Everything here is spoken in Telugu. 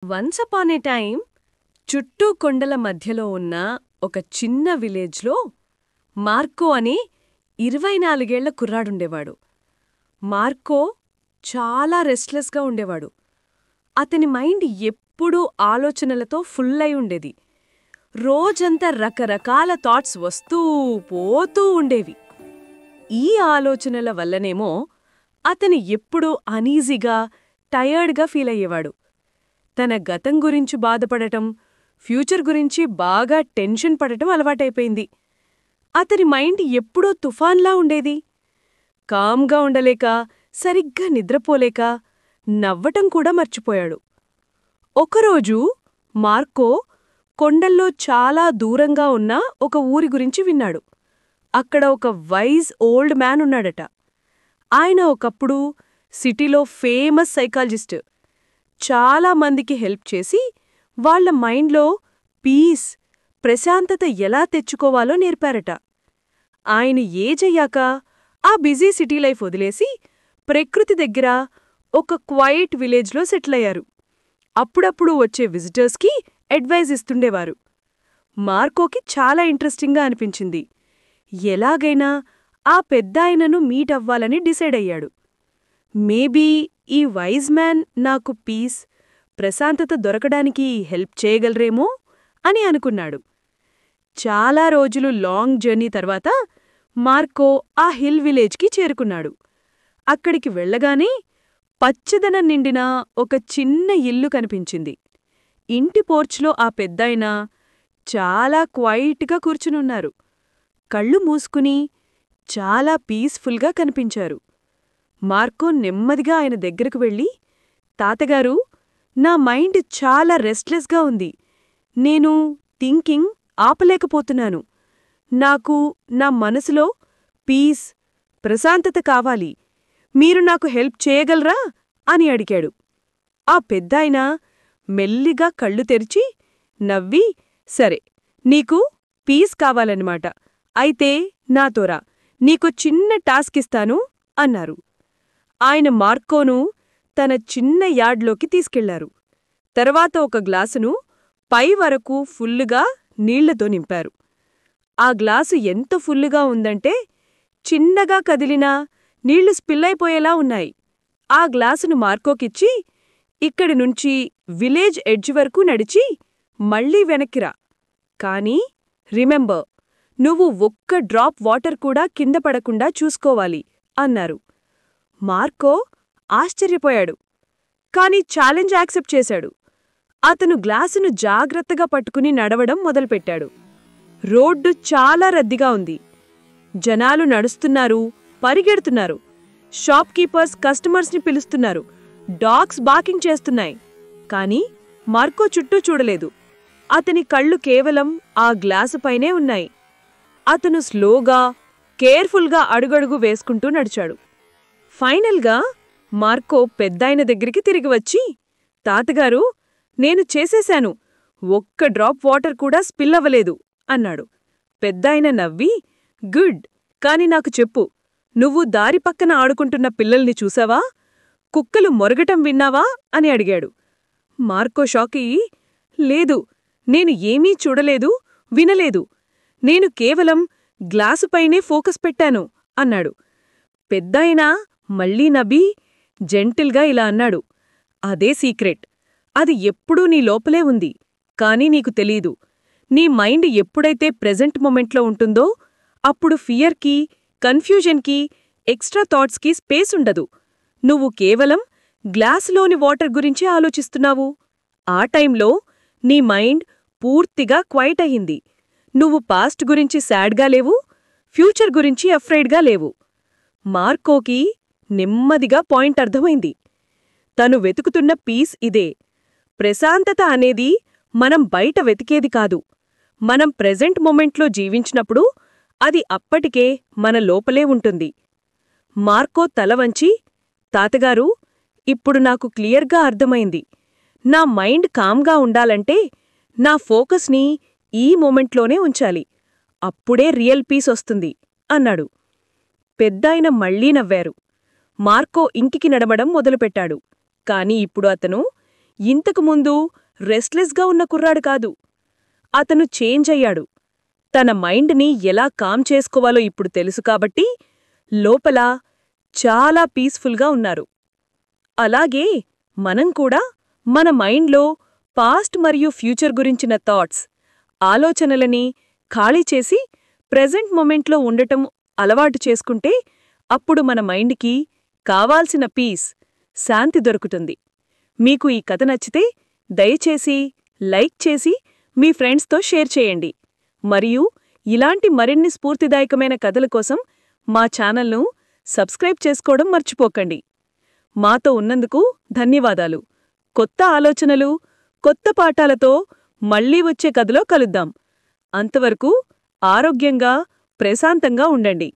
వన్స్ అపాన్ ఏ టైం చుట్టూ కొండల మధ్యలో ఉన్న ఒక చిన్న విలేజ్లో మార్కో అనే 24 ఏళ్ల కుర్రాడుండేవాడు. మార్కో చాలా రెస్ట్లెస్గా ఉండేవాడు. అతని మైండ్ ఎప్పుడూ ఆలోచనలతో ఫుల్లై ఉండేది. రోజంతా రకరకాల థాట్స్ వస్తూ పోతూ ఉండేవి. ఈ ఆలోచనల వల్లనేమో అతను ఎప్పుడూ అనీజీగా, టయర్డ్గా ఫీలయ్యేవాడు. తన గతం గురించి బాధపడటం, ఫ్యూచర్ గురించి బాగా టెన్షన్ పడటం అలవాటైపోయింది. అతని మైండ్ ఎప్పుడూ తుఫాన్లా ఉండేది. కామ్గా ఉండలేక, సరిగ్గా నిద్రపోలేక, నవ్వటం కూడా మర్చిపోయాడు. ఒకరోజు మార్కో కొండల్లో చాలా దూరంగా ఉన్న ఒక ఊరి గురించి విన్నాడు. అక్కడ ఒక వైజ్ ఓల్డ్ మ్యాన్ ఉన్నాడట. ఆయన ఒకప్పుడు సిటీలో ఫేమస్ సైకాలజిస్ట్. చాలా మందికి హెల్ప్ చేసి వాళ్ల మైండ్లో పీస్, ప్రశాంతత ఎలా తెచ్చుకోవాలో నేర్పారట. ఆయన ఏజ్ అయ్యాక ఆ బిజీ సిటీ లైఫ్ వదిలేసి ప్రకృతి దగ్గర ఒక క్వైట్ విలేజ్లో సెటిల్ అయ్యారు. అప్పుడప్పుడు వచ్చే విజిటర్స్కి అడ్వైజ్ ఇస్తుండేవారు. మార్కోకి చాలా ఇంట్రెస్టింగ్గా అనిపించింది. ఎలాగైనా ఆ పెద్దాయనను మీట్ అవ్వాలని డిసైడ్ అయ్యాడు. మేబీ ఈ వైజ్ మ్యాన్ నాకు పీస్, ప్రశాంతత దొరకడానికి హెల్ప్ చేయగలరేమో అని అనుకున్నాడు. చాలా రోజులు లాంగ్ జర్నీ తర్వాత మార్కో ఆ హిల్ విలేజ్కి చేరుకున్నాడు. అక్కడికి వెళ్లగానే పచ్చదనం నిండిన ఒక చిన్న ఇల్లు కనిపించింది. ఇంటి పోర్చ్లో ఆ పెద్దాయన చాలా క్వైట్గా కూర్చునున్నారు. కళ్ళు మూసుకుని చాలా పీస్ఫుల్గా కనిపించారు. మార్కో నెమ్మదిగా ఆయన దగ్గరకు వెళ్ళి, తాతగారు, నా మైండ్ చాలా రెస్ట్లెస్గా ఉంది. నేను థింకింగ్ ఆపలేకపోతున్నాను. నాకు నా మనసులో పీస్, ప్రశాంతత కావాలి. మీరు నాకు హెల్ప్ చేయగలరా అని అడిగాడు. ఆ పెద్దాయన మెల్లిగా కళ్ళు తెరిచి నవ్వి, సరే, నీకు పీస్ కావాలన్నమాట. అయితే నాతోరా, నీకు చిన్న టాస్క్ ఇస్తాను అన్నారు. ఆయన మార్కోను తన చిన్న యార్డ్లోకి తీసుకెళ్లారు. తర్వాత ఒక గ్లాసును పై వరకు ఫుల్లుగా నీళ్లతో నింపారు. ఆ గ్లాసు ఎంత ఫుల్లుగా ఉందంటే చిన్నగా కదిలినా నీళ్లు స్పిల్లైపోయేలా ఉన్నాయి. ఆ గ్లాసును మార్కోకిచ్చి, ఇక్కడి నుంచి విలేజ్ ఎడ్జ్ వరకు నడిచి మళ్లీ వెనక్కిరా. కానీ రిమెంబర్, నువ్వు ఒక్క డ్రాప్ వాటర్ కూడా కింద పడకుండా చూసుకోవాలి అన్నారు. మార్కో ఆశ్చర్యపోయాడు. కాని ఛాలెంజ్ యాక్సెప్ట్ చేశాడు. అతను గ్లాసును జాగ్రత్తగా పట్టుకుని నడవడం మొదలుపెట్టాడు. రోడ్డు చాలా రద్దీగా ఉంది. జనాలు నడుస్తున్నారు, పరిగెడుతున్నారు. షాప్ కీపర్స్ కస్టమర్స్ని పిలుస్తున్నారు. డాగ్స్ బార్కింగ్ చేస్తున్నాయి. కాని మార్కో చుట్టూ చూడలేదు. అతని కళ్ళు కేవలం ఆ గ్లాసుపైనే ఉన్నాయి. అతను స్లోగా, కేర్ఫుల్గా అడుగడుగు వేసుకుంటూ నడిచాడు. ఫైనల్గా మార్కో పెద్దాయన దగ్గరికి తిరిగి వచ్చి, తాతగారు, నేను చేసేశాను. ఒక్క డ్రాప్ వాటర్ కూడా స్పిల్ అవ్వలేదు అన్నాడు. పెద్దాయన నవ్వి, గుడ్, కాని నాకు చెప్పు, నువ్వు దారి పక్కన ఆడుకుంటున్న పిల్లల్ని చూసావా? కుక్కలు మొరగటం విన్నావా అని అడిగాడు. మార్కో షాకయ్యి, లేదు, నేను ఏమీ చూడలేదు, వినలేదు. నేను కేవలం గ్లాసుపైనే ఫోకస్ పెట్టాను అన్నాడు. పెద్దాయన మళ్లీ నవ్వి జెంటిల్గా ఇలా అన్నాడు, అదే సీక్రెట్. అది ఎప్పుడూ నీ లోపలే ఉంది, కానీ నీకు తెలీదు. నీ మైండ్ ఎప్పుడైతే ప్రెజెంట్ మొమెంట్లో ఉంటుందో అప్పుడు ఫియర్కి, కన్ఫ్యూజన్కి, ఎక్స్ట్రా థాట్స్కి స్పేస్ ఉండదు. నువ్వు కేవలం గ్లాసులోని వాటర్ గురించి ఆలోచిస్తున్నావు. ఆ టైంలో నీ మైండ్ పూర్తిగా క్వైట్ అయ్యింది. నువ్వు పాస్ట్ గురించి సాడ్గా లేవు, ఫ్యూచర్ గురించి అఫ్రైడ్గా లేవు. మార్కోకి నెమ్మదిగా పాయింట్ అర్థమైంది. తను వెతుకుతున్న పీస్ ఇదే. ప్రశాంతత అనేది మనం బయట వెతికేది కాదు. మనం ప్రెజెంట్ మొమెంట్లో జీవించినప్పుడు అది అప్పటికే మన లోపలే ఉంటుంది. మార్కో తల వంచి, తాతగారు, ఇప్పుడు నాకు క్లియర్గా అర్థమైంది. నా మైండ్ కామ్గా ఉండాలంటే నా ఫోకస్ని ఈ మొమెంట్లోనే ఉంచాలి. అప్పుడే రియల్ పీస్ వస్తుంది అన్నాడు. పెద్దాయన మళ్లీ నవ్వారు. మార్కో ఇంటికి నడవడం మొదలుపెట్టాడు. కాని ఇప్పుడు అతను ఇంతకుముందు రెస్ట్లెస్గా ఉన్న కుర్రాడు కాదు. అతను చేంజ్ అయ్యాడు. తన మైండ్ని ఎలా కామ్ చేసుకోవాలో ఇప్పుడు తెలుసు కాబట్టి లోపల చాలా పీస్ఫుల్గా ఉన్నారు. అలాగే మనం కూడా మన మైండ్లో పాస్ట్ మరియు ఫ్యూచర్ గురించిన థాట్స్, ఆలోచనలని ఖాళీ చేసి ప్రెజెంట్ మొమెంట్లో ఉండటం అలవాటు చేసుకుంటే అప్పుడు మన మైండ్కి కావాల్సిన పీస్, శాంతి దొరుకుతుంది. మీకు ఈ కథ నచ్చితే దయచేసి లైక్ చేసి మీ ఫ్రెండ్స్తో షేర్ చేయండి. మరియు ఇలాంటి మరిన్ని స్ఫూర్తిదాయకమైన కథల కోసం మా ఛానల్ను సబ్స్క్రైబ్ చేసుకోవడం మర్చిపోకండి. మాతో ఉన్నందుకు ధన్యవాదాలు. కొత్త ఆలోచనలు, కొత్త పాఠాలతో మళ్ళీ వచ్చే కథలో కలుద్దాం. అంతవరకు ఆరోగ్యంగా, ప్రశాంతంగా ఉండండి.